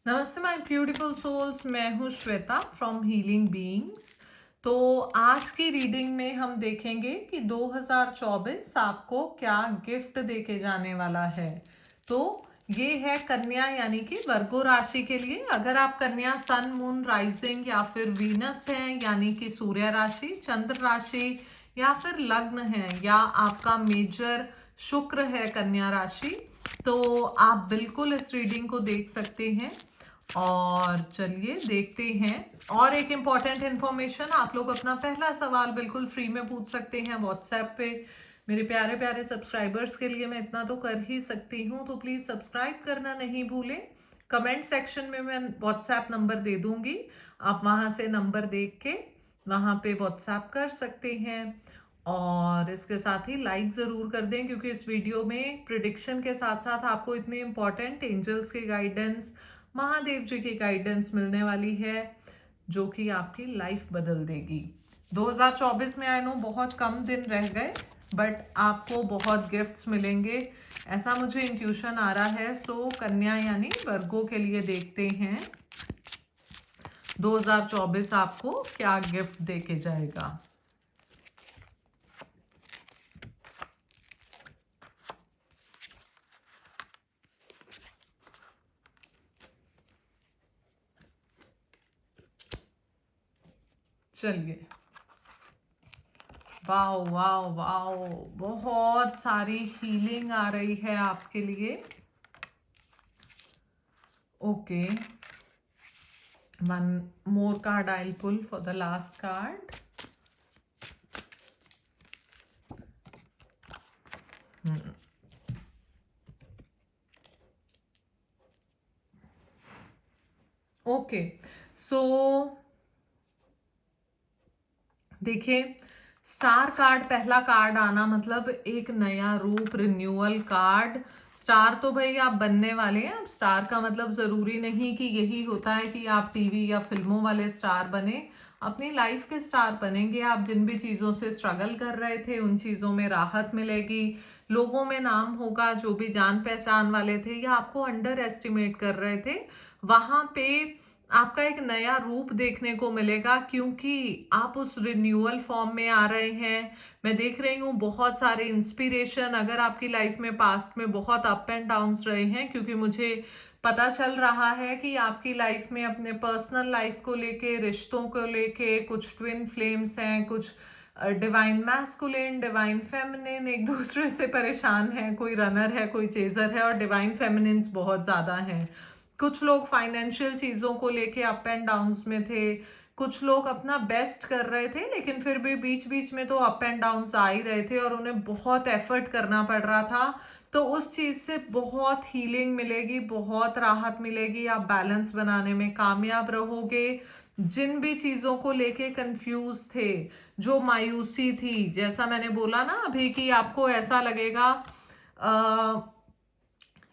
नमस्ते my beautiful souls, मैं हूँ श्वेता फ्रॉम हीलिंग बीइंग्स। तो आज की रीडिंग में हम देखेंगे कि 2024 आपको क्या गिफ्ट देके जाने वाला है। तो ये है कन्या यानी कि वर्गो राशि के लिए। अगर आप कन्या सन मून राइजिंग या फिर वीनस हैं यानी कि सूर्य राशि, चंद्र राशि या फिर लग्न है या आपका मेजर शुक्र है कन्या राशि, तो आप बिल्कुल इस रीडिंग को देख सकते हैं। और चलिए देखते हैं। और एक इम्पॉर्टेंट इन्फॉर्मेशन, आप लोग अपना पहला सवाल बिल्कुल फ्री में पूछ सकते हैं व्हाट्सएप पे। मेरे प्यारे प्यारे सब्सक्राइबर्स के लिए मैं इतना तो कर ही सकती हूँ, तो प्लीज़ सब्सक्राइब करना नहीं भूलें। कमेंट सेक्शन में मैं व्हाट्सएप नंबर दे दूँगी, आप वहाँ से नंबर देख के वहाँ पे व्हाट्सएप कर सकते हैं। और इसके साथ ही लाइक ज़रूर कर दें, क्योंकि इस वीडियो में प्रिडिक्शन के साथ साथ आपको इतने इम्पॉर्टेंट एंजल्स के गाइडेंस, महादेव जी की गाइडेंस मिलने वाली है जो कि आपकी लाइफ बदल देगी। 2024 में आई नो बहुत कम दिन रह गए, बट आपको बहुत गिफ्ट्स मिलेंगे, ऐसा मुझे इंट्यूशन आ रहा है। सो कन्या यानी वर्गो के लिए देखते हैं 2024 आपको क्या गिफ्ट देके जाएगा। चलिए, वाओ वाओ वाओ, बहुत सारी हीलिंग आ रही है आपके लिए। Okay, one more card I'll pull for the last card. Okay, so देखिए, स्टार कार्ड पहला कार्ड आना मतलब एक नया रूप, रिन्यूअल कार्ड। स्टार तो भाई आप बनने वाले हैं। अब स्टार का मतलब ज़रूरी नहीं कि यही होता है कि आप टीवी या फिल्मों वाले स्टार बने, अपनी लाइफ के स्टार बनेंगे आप। जिन भी चीज़ों से स्ट्रगल कर रहे थे उन चीज़ों में राहत मिलेगी, लोगों में नाम होगा, जो भी जान पहचान वाले थे या आपको अंडर एस्टिमेट कर रहे थे वहाँ पे आपका एक नया रूप देखने को मिलेगा, क्योंकि आप उस रिन्यूअल फॉर्म में आ रहे हैं। मैं देख रही हूँ बहुत सारे इंस्पिरेशन। अगर आपकी लाइफ में पास्ट में बहुत अप एंड डाउन्स रहे हैं, क्योंकि मुझे पता चल रहा है कि आपकी लाइफ में अपने पर्सनल लाइफ को लेके, रिश्तों को लेके कुछ ट्विन फ्लेम्स हैं, कुछ डिवाइन मैस्कुलिन, डिवाइन फेमिनिन एक दूसरे से परेशान है। कोई रनर है, कोई चेजर है, और डिवाइन फेमिनिन्स बहुत ज़्यादा हैं। कुछ लोग फाइनेंशियल चीज़ों को लेके अप एंड डाउन्स में थे, कुछ लोग अपना बेस्ट कर रहे थे लेकिन फिर भी बीच बीच में तो अप एंड डाउन्स आ ही रहे थे और उन्हें बहुत एफर्ट करना पड़ रहा था। तो उस चीज़ से बहुत हीलिंग मिलेगी, बहुत राहत मिलेगी, आप बैलेंस बनाने में कामयाब रहोगे। जिन भी चीज़ों को लेके कंफ्यूज थे, जो मायूसी थी, जैसा मैंने बोला ना अभी कि आपको ऐसा लगेगा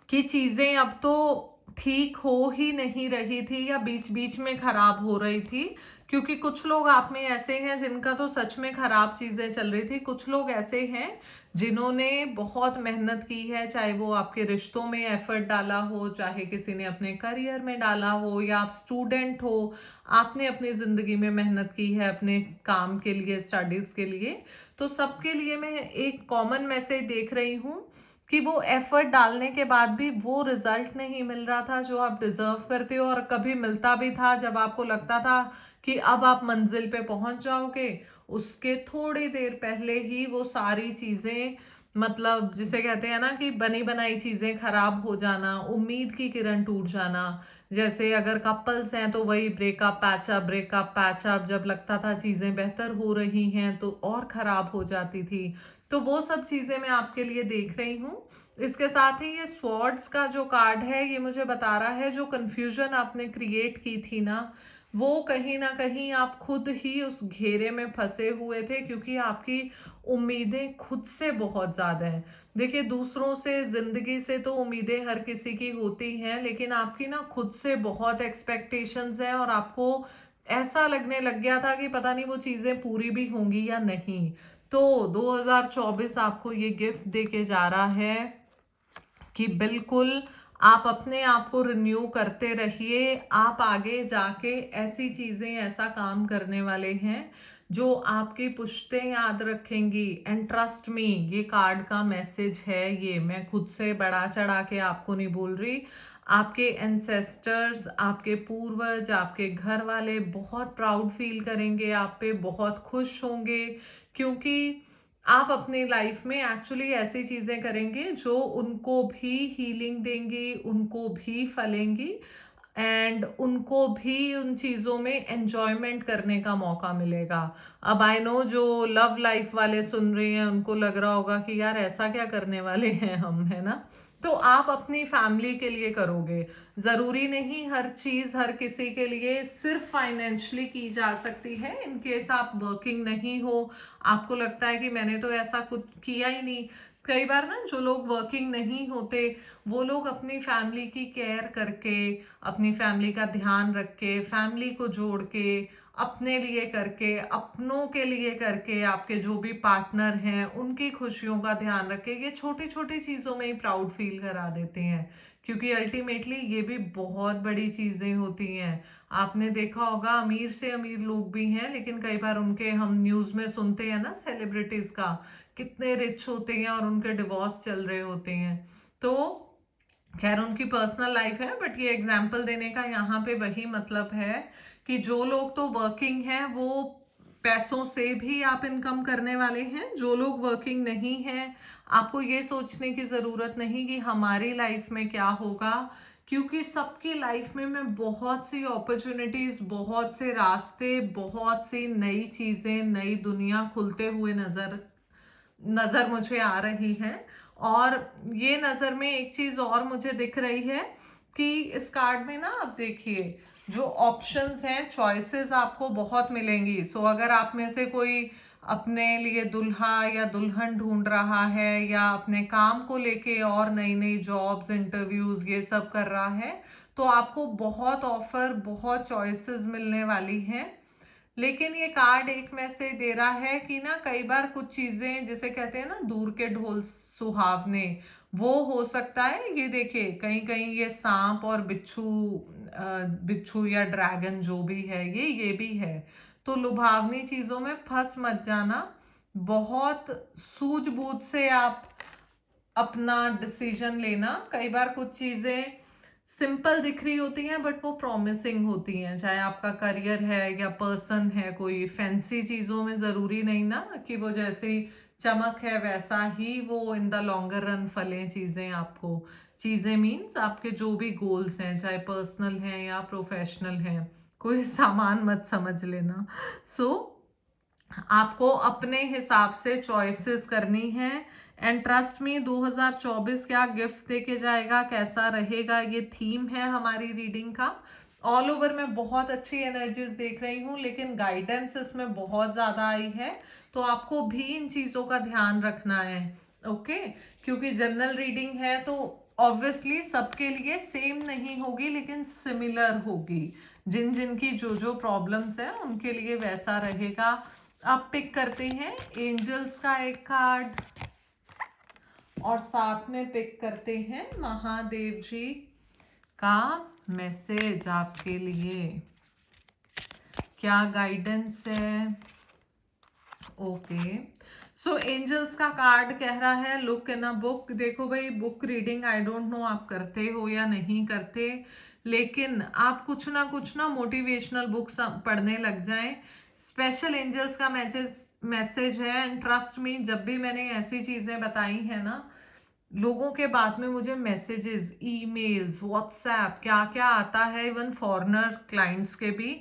कि चीज़ें अब तो ठीक हो ही नहीं रही थी या बीच बीच में खराब हो रही थी, क्योंकि कुछ लोग आप में ऐसे हैं जिनका तो सच में खराब चीज़ें चल रही थी। कुछ लोग ऐसे हैं जिन्होंने बहुत मेहनत की है, चाहे वो आपके रिश्तों में एफर्ट डाला हो, चाहे किसी ने अपने करियर में डाला हो, या आप स्टूडेंट हो, आपने अपनी ज़िंदगी में मेहनत की है अपने काम के लिए, स्टडीज़ के लिए। तो सबके लिए मैं एक कॉमन मैसेज देख रही हूँ कि वो एफर्ट डालने के बाद भी वो रिजल्ट नहीं मिल रहा था जो आप डिजर्व करते हो, और कभी मिलता भी था जब आपको लगता था कि अब आप मंजिल पे पहुंच जाओगे, उसके थोड़ी देर पहले ही वो सारी चीजें, मतलब जिसे कहते हैं ना कि बनी बनाई चीजें खराब हो जाना, उम्मीद की किरण टूट जाना। जैसे अगर कपल्स हैं तो वही ब्रेकअप पैचअप, ब्रेकअप पैचअप, जब लगता था चीजें बेहतर हो रही हैं तो और खराब हो जाती थी। तो वो सब चीजें मैं आपके लिए देख रही हूँ। इसके साथ ही ये स्वॉर्ड्स का जो कार्ड है ये मुझे बता रहा है जो कंफ्यूजन आपने क्रिएट की थी ना, वो कहीं ना कहीं आप खुद ही उस घेरे में फंसे हुए थे, क्योंकि आपकी उम्मीदें खुद से बहुत ज्यादा हैं। देखिए, दूसरों से, जिंदगी से तो उम्मीदें हर किसी की होती हैं, लेकिन आपकी ना खुद से बहुत एक्सपेक्टेशंस हैं, और आपको ऐसा लगने लग गया था कि पता नहीं वो चीजें पूरी भी होंगी या नहीं। तो 2024 आपको ये गिफ्ट देके जा रहा है कि बिल्कुल आप अपने आप को रिन्यू करते रहिए। आप आगे जाके ऐसी चीज़ें, ऐसा काम करने वाले हैं जो आपकी पुश्तें याद रखेंगी। एंड ट्रस्ट मी, ये कार्ड का मैसेज है, ये मैं खुद से बढ़ा चढ़ा के आपको नहीं बोल रही। आपके एंसेस्टर्स, आपके पूर्वज, आपके घर वाले बहुत प्राउड फील करेंगे आप पे, बहुत खुश होंगे, क्योंकि आप अपनी लाइफ में एक्चुअली ऐसी चीज़ें करेंगे जो उनको भी हीलिंग देंगी, उनको भी फलेंगी, एंड उनको भी उन चीज़ों में एन्जॉयमेंट करने का मौका मिलेगा। अब आई नो जो लव लाइफ वाले सुन रहे हैं उनको लग रहा होगा कि यार ऐसा क्या करने वाले हैं हम, है ना? तो आप अपनी फैमिली के लिए करोगे। ज़रूरी नहीं हर चीज़ हर किसी के लिए सिर्फ फाइनेंशियली की जा सकती है। इन केस आप वर्किंग नहीं हो, आपको लगता है कि मैंने तो ऐसा कुछ किया ही नहीं। कई बार ना जो लोग वर्किंग नहीं होते वो लोग अपनी फैमिली की केयर करके, अपनी फैमिली का ध्यान रख के, फैमिली को जोड़ के, अपने लिए करके, अपनों के लिए करके, आपके जो भी पार्टनर हैं उनकी खुशियों का ध्यान रख के, ये छोटी छोटी चीज़ों में ही प्राउड फील करा देते हैं, क्योंकि अल्टीमेटली ये भी बहुत बड़ी चीज़ें होती हैं। आपने देखा होगा अमीर से अमीर लोग भी हैं, लेकिन कई बार उनके हम न्यूज़ में सुनते हैं ना, सेलिब्रिटीज़ का कितने रिच होते हैं और उनके डिवोर्स चल रहे होते हैं। तो खैर उनकी पर्सनल लाइफ है, बट ये एग्जाम्पल देने का यहाँ पे वही मतलब है कि जो लोग तो वर्किंग हैं वो पैसों से भी आप इनकम करने वाले हैं। जो लोग वर्किंग नहीं हैं, आपको ये सोचने की ज़रूरत नहीं कि हमारी लाइफ में क्या होगा, क्योंकि सबकी लाइफ में बहुत सी अपॉर्चुनिटीज़, बहुत से रास्ते, बहुत सी नई चीज़ें, नई दुनिया खुलते हुए नज़र मुझे आ रही है। और ये नज़र में एक चीज़ और मुझे दिख रही है कि इस कार्ड में ना आप देखिए जो ऑप्शंस हैं, चॉइसेस आपको बहुत मिलेंगी। सो अगर आप में से कोई अपने लिए दुल्हा या दुल्हन ढूंढ रहा है, या अपने काम को लेके और नई नई जॉब्स, इंटरव्यूज ये सब कर रहा है, तो आपको बहुत ऑफर, बहुत चॉइसेस मिलने वाली हैं। लेकिन ये कार्ड एक मैसेज दे रहा है कि ना कई बार कुछ चीजें, जिसे कहते हैं ना दूर के ढोल सुहावने, वो हो सकता है। ये देखिए कहीं कहीं ये सांप और बिच्छू या ड्रैगन जो भी है, ये भी है। तो लुभावनी चीजों में फंस मत जाना। बहुत सूझबूझ से आप अपना डिसीजन लेना। कई बार कुछ चीजें सिंपल दिख रही होती हैं बट वो प्रॉमिसिंग होती हैं, चाहे आपका करियर है या पर्सन है। कोई फैंसी चीज़ों में ज़रूरी नहीं ना कि वो जैसे चमक है वैसा ही वो इन द लॉन्गर रन फलें चीज़ें आपको। चीज़ें मीन्स आपके जो भी गोल्स हैं, चाहे पर्सनल हैं या प्रोफेशनल हैं, कोई सामान मत समझ लेना। सो आपको अपने हिसाब से चॉइसेस करनी है। एंड ट्रस्ट मी 2024 क्या गिफ्ट देके जाएगा, कैसा रहेगा, ये थीम है हमारी रीडिंग का। ऑल ओवर मैं बहुत अच्छी एनर्जीज देख रही हूँ, लेकिन गाइडेंस इसमें बहुत ज़्यादा आई है, तो आपको भी इन चीज़ों का ध्यान रखना है। ओके, क्योंकि जनरल रीडिंग है तो ऑब्वियसली सबके लिए सेम नहीं होगी, लेकिन सिमिलर होगी। जिन जिन की जो जो प्रॉब्लम्स है उनके लिए वैसा रहेगा। आप पिक करते हैं एंजल्स का एक कार्ड, और साथ में पिक करते हैं महादेव जी का मैसेज आपके लिए। क्या गाइडेंस है? ओके, सो एंजल्स का कार्ड कह रहा है लुक इन अ बुक। देखो भाई, book reading I don't know आप करते हो या नहीं करते, लेकिन आप कुछ ना मोटिवेशनल बुक्स पढ़ने लग जाएं। स्पेशल एंजल्स का मैसेज है। एंड ट्रस्ट मी, जब भी मैंने ऐसी चीज़ें बताई हैं ना, लोगों के बाद में मुझे मैसेजेस, ईमेल्स, व्हाट्सएप, क्या क्या आता है, इवन फॉरेनर क्लाइंट्स के भी,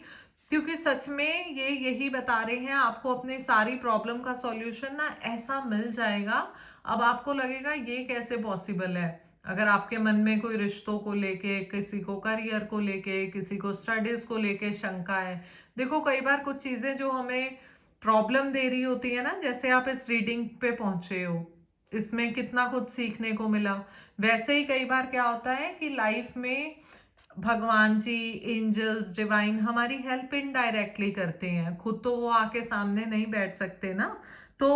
क्योंकि सच में ये यही बता रहे हैं आपको अपनी सारी प्रॉब्लम का सॉल्यूशन ना ऐसा मिल जाएगा। अब आपको लगेगा ये कैसे पॉसिबल है। अगर आपके मन में कोई रिश्तों को लेके, किसी को करियर को लेके, किसी को स्टडीज को लेके शंका है, देखो कई बार कुछ चीज़ें जो हमें प्रॉब्लम दे रही होती है ना, जैसे आप इस रीडिंग पे पहुंचे हो, इसमें कितना कुछ सीखने को मिला। वैसे ही कई बार क्या होता है कि लाइफ में भगवान जी, एंजल्स, डिवाइन हमारी हेल्प इनडायरेक्टली करते हैं, खुद तो वो आके सामने नहीं बैठ सकते ना। तो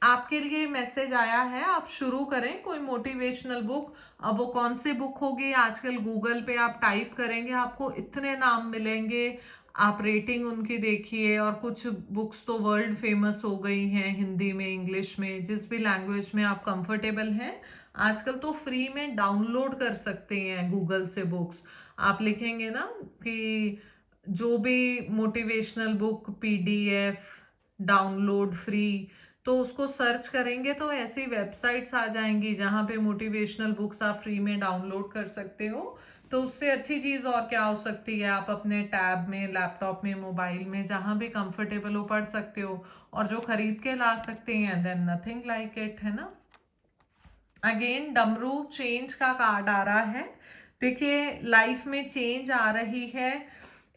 आपके लिए मैसेज आया है, आप शुरू करें कोई मोटिवेशनल बुक। अब वो कौन सी बुक होगी, आजकल गूगल पे आप टाइप करेंगे आपको इतने नाम मिलेंगे। आप रेटिंग उनकी देखिए, और कुछ बुक्स तो वर्ल्ड फेमस हो गई हैं, हिंदी में, इंग्लिश में, जिस भी लैंग्वेज में आप कंफर्टेबल हैं। आजकल तो फ्री में डाउनलोड कर सकते हैं गूगल से बुक्स। आप लिखेंगे ना कि जो भी motivational book PDF download free, तो उसको सर्च करेंगे तो ऐसी वेबसाइट्स आ जाएंगी जहां पे मोटिवेशनल बुक्स आप फ्री में डाउनलोड कर सकते हो। तो उससे अच्छी चीज़ और क्या हो सकती है, आप अपने टैब में, लैपटॉप में, मोबाइल में, जहां भी कंफर्टेबल हो पढ़ सकते हो, और जो खरीद के ला सकते हैं, देन नथिंग लाइक इट, है ना। अगेन डमरू चेंज का कार्ड आ रहा है। देखिए लाइफ में चेंज आ रही है,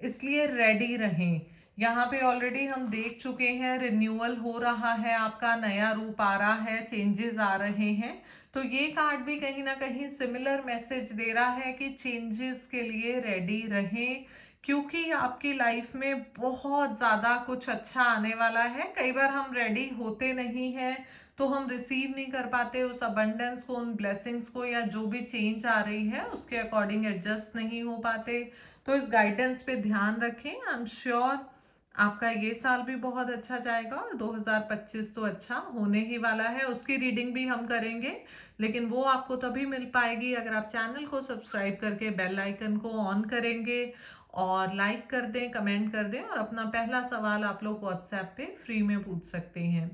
इसलिए रेडी रहें। यहाँ पे ऑलरेडी हम देख चुके हैं, रिन्यूअल हो रहा है, आपका नया रूप आ रहा है, चेंजेस आ रहे हैं। तो ये कार्ड भी कहीं ना कहीं सिमिलर मैसेज दे रहा है कि चेंजेस के लिए रेडी रहें, क्योंकि आपकी लाइफ में बहुत ज़्यादा कुछ अच्छा आने वाला है। कई बार हम रेडी होते नहीं हैं, तो हम रिसीव नहीं कर पाते उस अबंडेंस को, उन ब्लेसिंग्स को, या जो भी चेंज आ रही है उसके अकॉर्डिंग एडजस्ट नहीं हो पाते। तो इस गाइडेंस पे ध्यान रखें। आई एम श्योर आपका ये साल भी बहुत अच्छा जाएगा, और 2025 तो अच्छा होने ही वाला है। उसकी रीडिंग भी हम करेंगे, लेकिन वो आपको तभी मिल पाएगी अगर आप चैनल को सब्सक्राइब करके बेल आइकन को ऑन करेंगे, और लाइक कर दें, कमेंट कर दें, और अपना पहला सवाल आप लोग व्हाट्सएप पे फ्री में पूछ सकते हैं।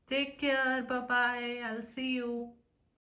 Take care. Bye bye. I'll see you.